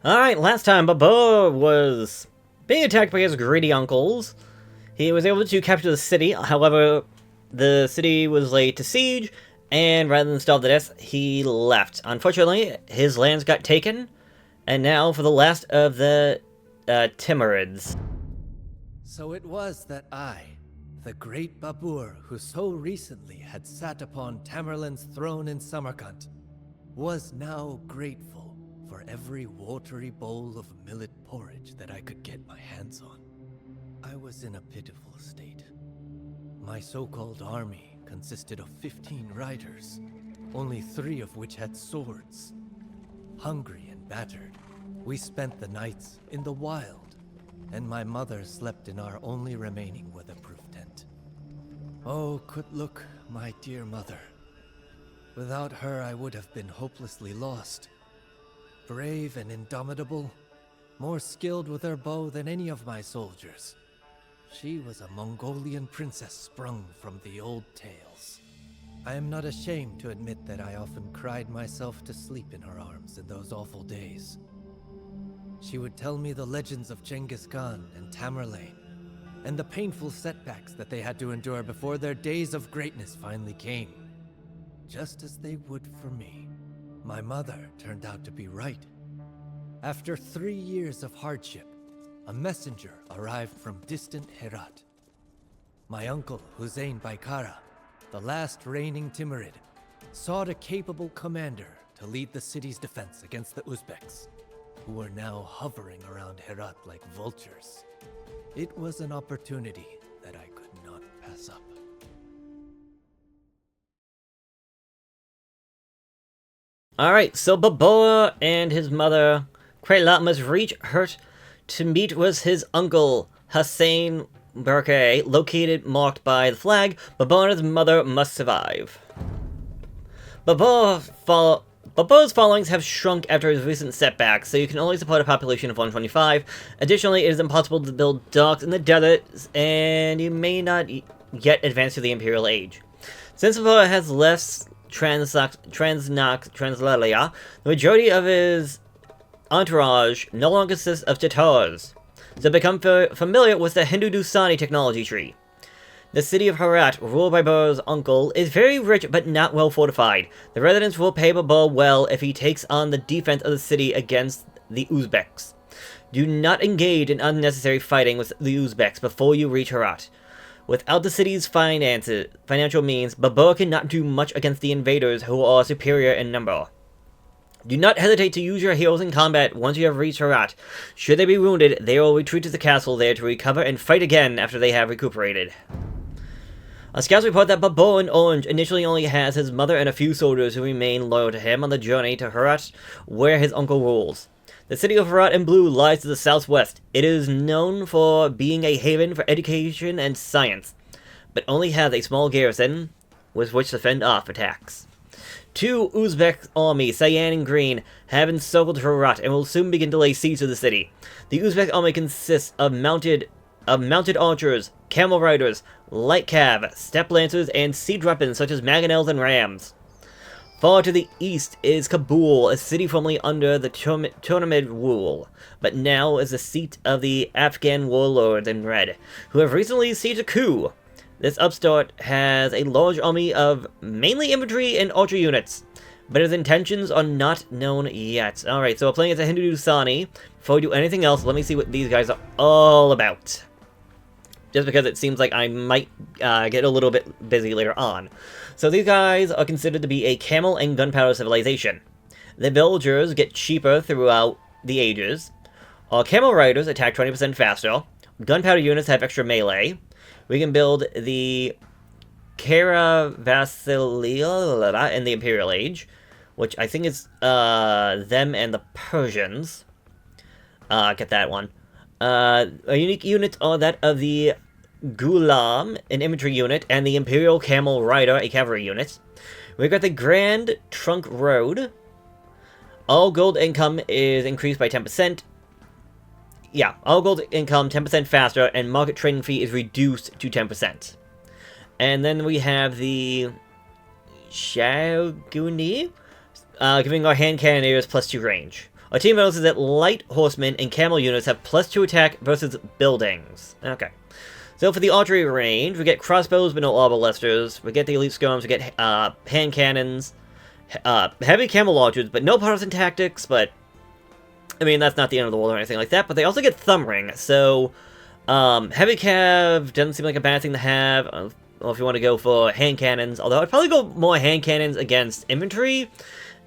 Alright, last time Babur was being attacked by his greedy uncles. He was able to capture the city, however, the city was laid to siege, and rather than starve to death, he left. Unfortunately, his lands got taken, and now for the last of the Timurids. So it was that I, the great Babur who so recently had sat upon Tamerlane's throne in Samarkand, was now grateful for every watery bowl of millet porridge that I could get my hands on. I was in a pitiful state. My so-called army consisted of 15 riders, only 3 of which had swords. Hungry and battered, we spent the nights in the wild, and my mother slept in our only remaining weatherproof tent. Oh, Kutluk, my dear mother. Without her, I would have been hopelessly lost. Brave and indomitable, more skilled with her bow than any of my soldiers. She was a Mongolian princess sprung from the old tales. I am not ashamed to admit that I often cried myself to sleep in her arms in those awful days. She would tell me the legends of Genghis Khan and Tamerlane, and the painful setbacks that they had to endure before their days of greatness finally came. Just as they would for me. My mother turned out to be right. After 3 years of hardship, a messenger arrived from distant Herat. My uncle, Hussein Baikara, the last reigning Timurid, sought a capable commander to lead the city's defense against the Uzbeks, who were now hovering around Herat like vultures. It was an opportunity that I could not pass up. Alright, so Babur and his mother, Krayla, must reach Hurt to meet with his uncle, Hussein Baikara, located marked by the flag. Babur and his mother must survive. Babur's followings have shrunk after his recent setbacks, so you can only support a population of 125. Additionally, it is impossible to build docks in the deserts, and you may not yet advance to the Imperial Age. Since Babur has left Translalia, the majority of his entourage no longer consists of Tatars, so become familiar with the Hindu-Dusani technology tree. The city of Herat, ruled by Babur's uncle, is very rich but not well fortified. The residents will pay Babur well if he takes on the defense of the city against the Uzbeks. Do not engage in unnecessary fighting with the Uzbeks before you reach Herat. Without the city's financial means, Babur cannot do much against the invaders who are superior in number. Do not hesitate to use your heroes in combat once you have reached Herat. Should they be wounded, they will retreat to the castle there to recover and fight again after they have recuperated. Scouts report that Babur in Orange initially only has his mother and a few soldiers who remain loyal to him on the journey to Herat, where his uncle rules. The city of Herat in blue lies to the southwest. It is known for being a haven for education and science, but only has a small garrison with which to fend off attacks. 2 Uzbek armies, Cyan and Green, have encircled Herat and will soon begin to lay siege to the city. The Uzbek army consists of mounted archers, camel riders, light cav, steppe lancers, and siege weapons such as mangonels and rams. Far to the east is Kabul, a city formerly under the Timurid rule, but now is the seat of the Afghan warlords in red, who have recently staged a coup. This upstart has a large army of mainly infantry and archer units, but his intentions are not known yet. Alright, so we're playing as a Hindu-Dusani. Before we do anything else, let me see what these guys are all about. Just because it seems like I might get a little bit busy later on. So these guys are considered to be a camel and gunpowder civilization. The villagers get cheaper throughout the ages. Our camel riders attack 20% faster. Gunpowder units have extra melee. We can build the Caravasilia in the Imperial Age, which I think is them and the Persians. Get that one. A unique unit are that of the Ghulam, an infantry unit, and the Imperial Camel Rider, a cavalry unit. We've got the Grand Trunk Road. All gold income is increased by 10%. Yeah, all gold income 10% faster, and market trading fee is reduced to 10%. And then we have the Shaguni, giving our hand cannoneers +2 range. Our team notices that light horsemen and camel units have +2 attack versus buildings. Okay. So for the archery range, we get crossbows but no arbalesters. We get the elite skirms, we get hand cannons, heavy camel launchers, but no partisan tactics, but I mean, that's not the end of the world or anything like that, but they also get thumb ring, so heavy cav doesn't seem like a bad thing to have, or if you want to go for hand cannons, although I'd probably go more hand cannons against infantry,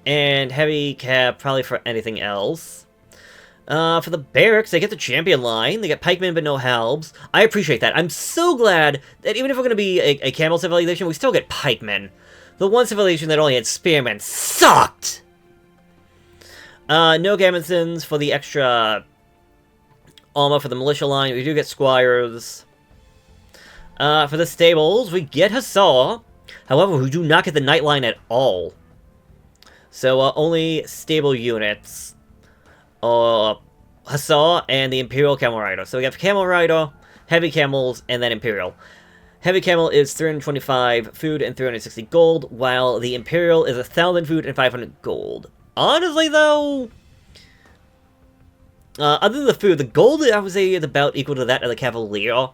and heavy cav probably for anything else. For the barracks, they get the champion line, they get pikemen but no halbs. I appreciate that. I'm so glad that even if we're going to be a camel civilization, we still get pikemen. The one civilization that only had spearmen sucked! No garrisons for the extra armor for the militia line. We do get squires. For the stables, we get hussar. However, we do not get the knight line at all. So, only stable units. Hussar and the Imperial Camel Rider. So we have Camel Rider, Heavy Camels, and then Imperial. Heavy Camel is 325 food and 360 gold, while the Imperial is 1,000 food and 500 gold. Honestly, though, other than the food, the gold, I would say, is about equal to that of the Cavalier.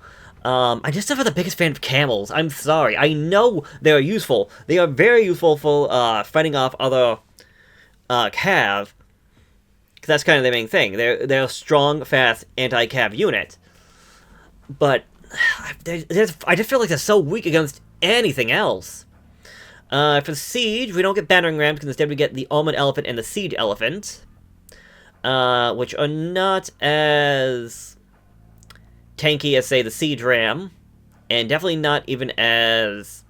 I just never the biggest fan of camels. I'm sorry. I know they are useful. They are very useful for fighting off other cav. Because that's kind of the main thing. They're a strong, fast, anti-cav unit. But I just feel like they're so weak against anything else. For the siege, we don't get battering rams, because instead we get the almond elephant and the siege elephant. Which are not as tanky as, say, the siege ram. And definitely not even as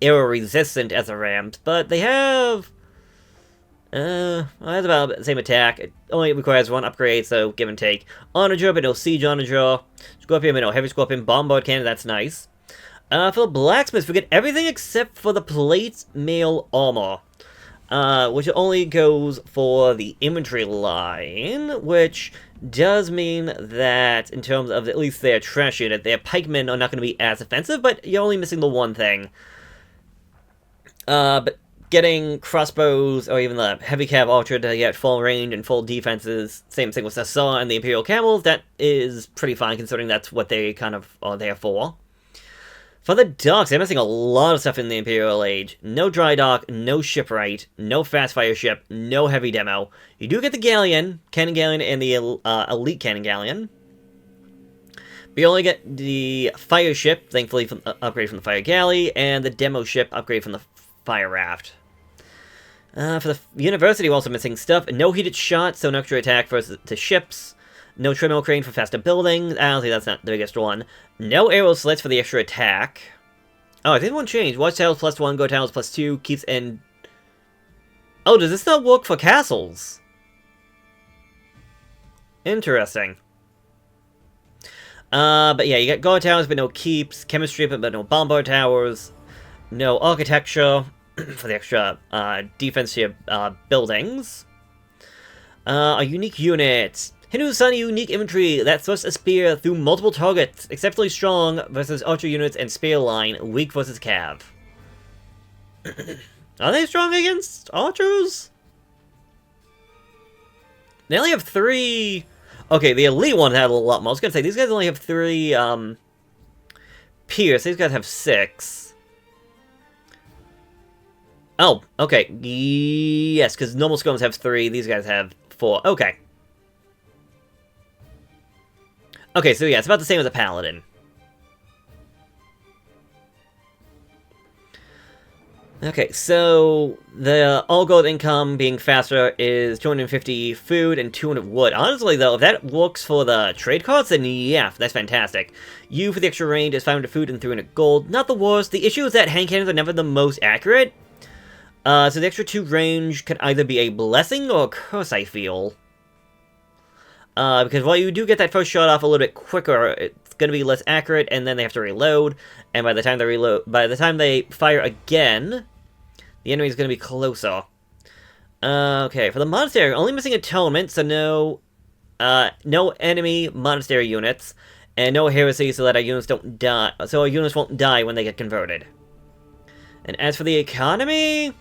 arrow-resistant as the rams. But they have... that's about the same attack. It only requires one upgrade, so give and take. Onager, but no siege onager. Scorpion, but no heavy scorpion. Bombard cannon, that's nice. For the blacksmiths, we get everything except for the plate mail armor. Which only goes for the infantry line, which does mean that, in terms of at least their trash unit, their pikemen are not going to be as offensive, but you're only missing the one thing. But getting crossbows, or even the heavy cav archer to get full range and full defenses, same thing with Hussar and the Imperial Camels, that is pretty fine, considering that's what they kind of are there for. For the docks, they're missing a lot of stuff in the Imperial Age. No dry dock, no shipwright, no fast fire ship, no heavy demo. You do get the galleon, cannon galleon, and the elite cannon galleon. But you only get the fire ship, thankfully from upgrade from the fire galley, and the demo ship upgrade from the fire raft. For the university, we're also missing stuff. No heated shot, so no extra attack to ships. No treadmill crane for faster buildings. Honestly, that's not the biggest one. No arrow slits for the extra attack. Oh, I think one changed. Watch tiles +1, go tiles +2, keeps in... Oh, does this not work for castles? Interesting. But yeah, you got guard towers, but no keeps. Chemistry, but no bombard towers. No architecture for the extra defensive buildings. A unique unit. Hindusani unique infantry that thrusts a spear through multiple targets. Exceptionally strong versus archer units and spear line. Weak versus cav. Are they strong against archers? They only have 3... Okay, the elite one had a lot more. I was gonna say, these guys only have 3, pierce. These guys have 6. Oh, okay. Yes, because normal scomes have 3. These guys have 4. Okay. Okay, so yeah, it's about the same as a paladin. Okay, so the all-gold income being faster is 250 food and 200 wood. Honestly, though, if that works for the trade cards, then yeah, that's fantastic. You, for the extra range, is 500 food and 300 gold. Not the worst. The issue is that hand cannons are never the most accurate. So the extra 2 range could either be a blessing or a curse, I feel. Because while you do get that first shot off a little bit quicker, it's going to be less accurate, and then they have to reload. And by the time they fire again, the enemy is going to be closer. Okay, for the monastery, only missing atonement, so no enemy monastery units, and no heresy, so that our units don't die. So our units won't die when they get converted. And as for the economy,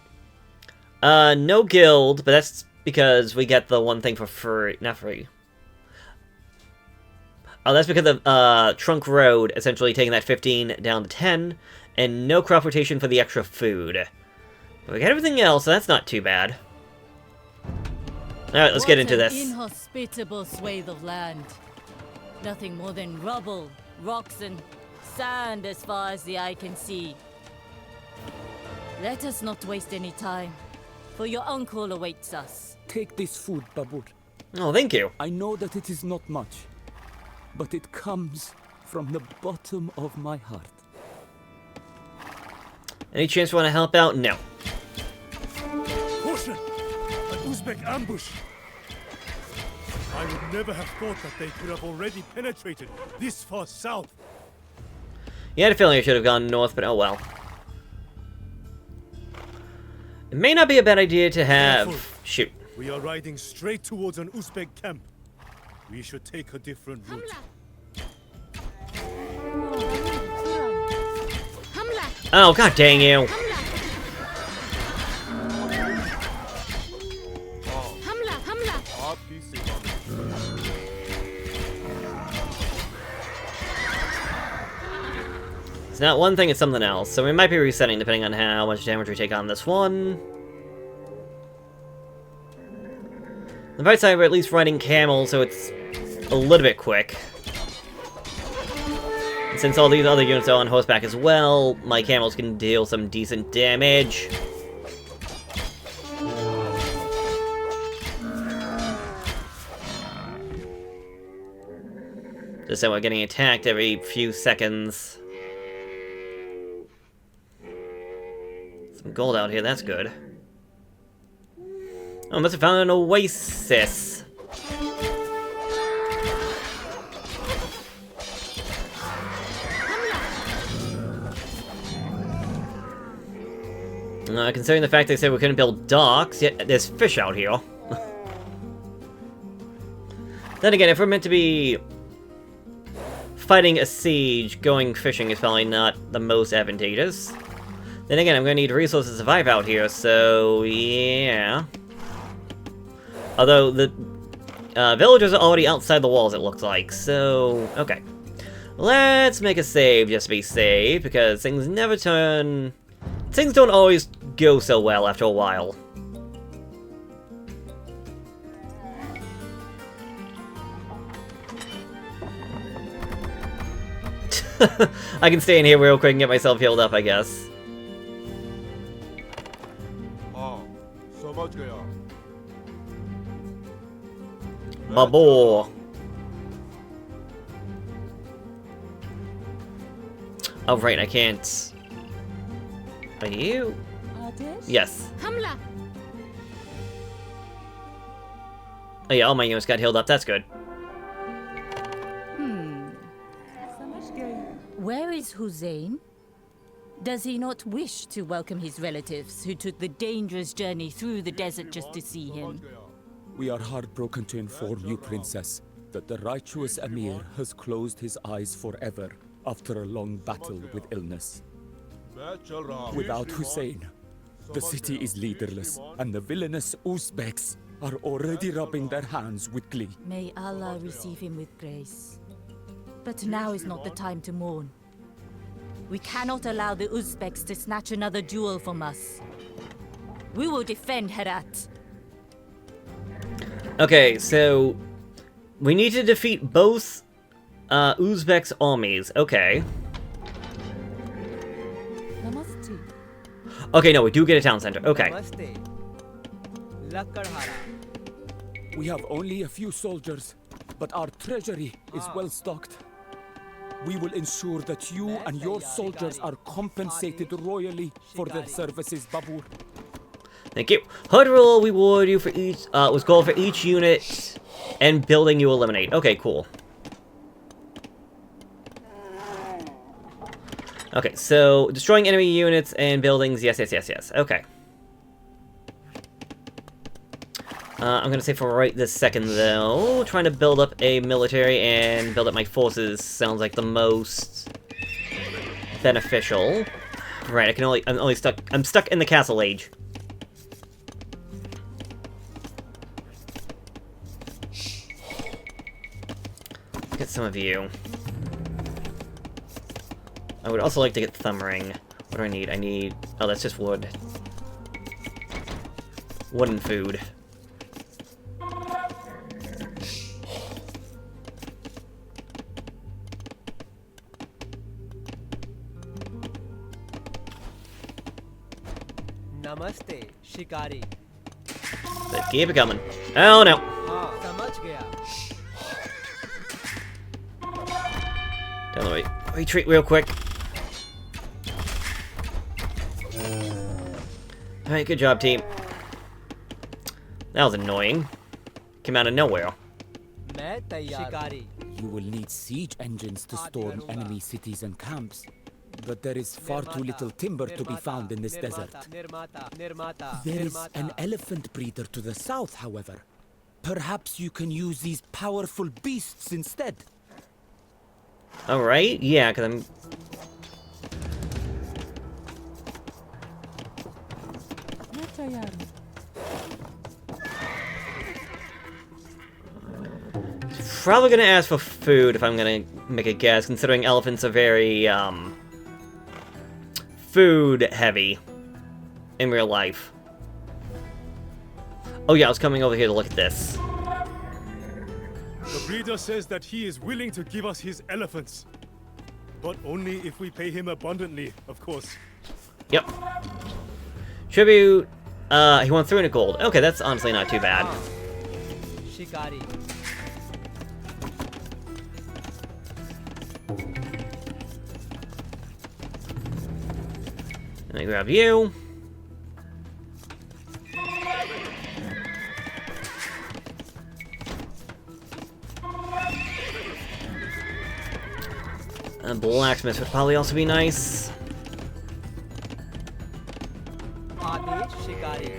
no guild, but that's because we get the one thing for free. Not free. Oh, that's because of Trunk Road essentially taking that 15 down to 10, and no crop rotation for the extra food. But we got everything else, so that's not too bad. Alright, let's get into this. What an inhospitable swathe of land. Nothing more than rubble, rocks, and sand as far as the eye can see. Let us not waste any time, for your uncle awaits us. Take this food, Babur. Oh, thank you. I know that it is not much, but it comes from the bottom of my heart. Any chance you want to help out? No. Caution! An Uzbek ambush! I would never have thought that they could have already penetrated this far south. You had a feeling I should have gone north, but oh well. It may not be a bad idea to have... Careful. Shoot. We are riding straight towards an Uzbek camp. We should take a different route. Oh, god dang you. It's not one thing, it's something else. So we might be resetting depending on how much damage we take on this one. The bright side, we're at least riding camel, so it's a little bit quick. And since all these other units are on horseback as well, my camels can deal some decent damage. Just so we're getting attacked every few seconds. Some gold out here, that's good. Oh, I must have found an oasis. Considering the fact they said we couldn't build docks, yet there's fish out here. Then again, if we're meant to be fighting a siege, going fishing is probably not the most advantageous. Then again, I'm gonna need resources to survive out here, so yeah. Although the villagers are already outside the walls, it looks like, so okay. Let's make a save just to be safe, because things never turn... Things don't always go so well after a while. I can stay in here real quick and get myself healed up, I guess. Babur. Oh, right, I can't. Are you? Yes. Oh yeah, all my units got healed up, that's good. Where is Hussein? Does he not wish to welcome his relatives who took the dangerous journey through the desert just to see him? We are heartbroken to inform you, Princess, that the righteous Emir has closed his eyes forever after a long battle with illness. Without Hussein, the city is leaderless, and the villainous Uzbeks are already rubbing their hands with glee. May Allah receive him with grace. But now is not the time to mourn. We cannot allow the Uzbeks to snatch another jewel from us. We will defend Herat. Okay, so we need to defeat both Uzbeks' armies. Okay. Okay, no, we do get a town center. Okay. We have only a few soldiers, but our treasury is well stocked. We will ensure that you and your soldiers are compensated royally for their services, Babur. Thank you. 100 will reward you for each, was gold for each unit and building you eliminate. Okay, cool. Okay, so destroying enemy units and buildings, yes, yes, yes, yes. Okay. I'm gonna say for right this second, though, trying to build up a military and build up my forces sounds like the most beneficial. Right, I'm stuck in the castle age. get some of you. I would also like to get thumb ring. What do I need? I need... Oh, that's just wood. Wooden food. Namaste, Shikari. But keep it coming. Oh no! Samajh gaya. Don't worry. Retreat real quick. Alright, good job, team. That was annoying. Came out of nowhere. Main taiyar. Shikari. You will need siege engines to storm enemy cities and camps. But there is far too little timber to be found in this desert. There is an elephant breeder to the south, however. Perhaps you can use these powerful beasts instead. Alright, yeah, because I'm... Probably gonna ask for food if I'm gonna make a guess, considering elephants are very, food heavy in real life. Oh yeah, I was coming over here to look at this. The breeder says that he is willing to give us his elephants. But only if we pay him abundantly, of course. Yep. Tribute, he won 300 gold. Okay, that's honestly not too bad. Shikari. Let me grab you. A blacksmith would probably also be nice. Adesh Shikari.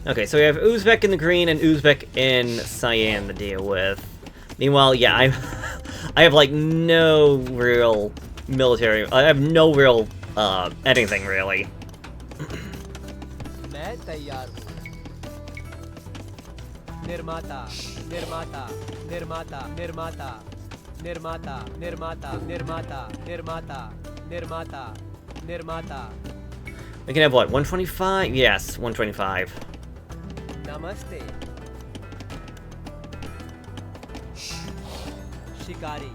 Okay, so we have Uzbek in the green and Uzbek in cyan to deal with. Meanwhile, yeah, I have like no real military. I have no real anything really. Main taiyar. Nirmata, Nirmata, Nirmata, Nirmata, Nirmata, Nirmata, Nirmata, Nirmata, Nirmata, Nirmata. We can have what, 125? Yes, 125. Namaste. Shikari.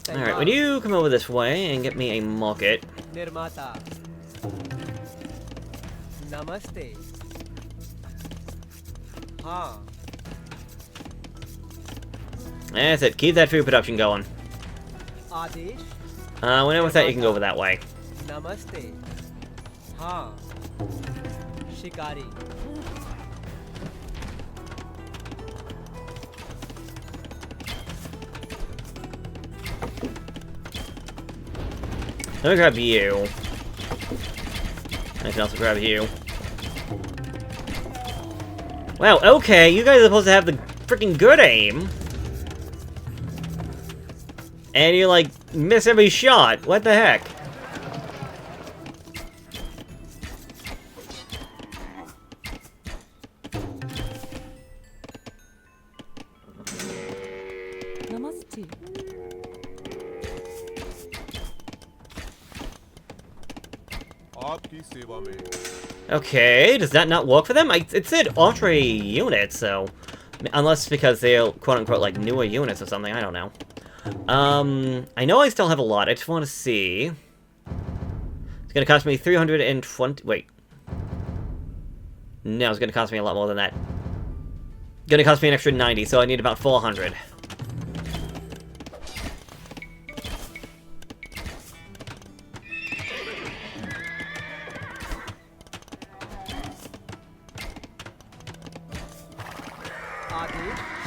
Alright, would you come over this way and get me a market? Nirmata. Namaste. Ha. That's it, keep that food production going. Adesh. Whenever with that, you can go over that way. Namaste. Ha. Shikari. Let me grab you. I can also grab you. Wow, okay, you guys are supposed to have the freaking good aim. And you, like, miss every shot. What the heck? Namaste. Okay, does that not work for them? It said entree units, so... Unless because they're, quote-unquote, like, newer units or something, I don't know. I know I still have a lot, I just want to see... It's gonna cost me 320... Wait. No, it's gonna cost me a lot more than that. Gonna cost me an extra 90, so I need about 400.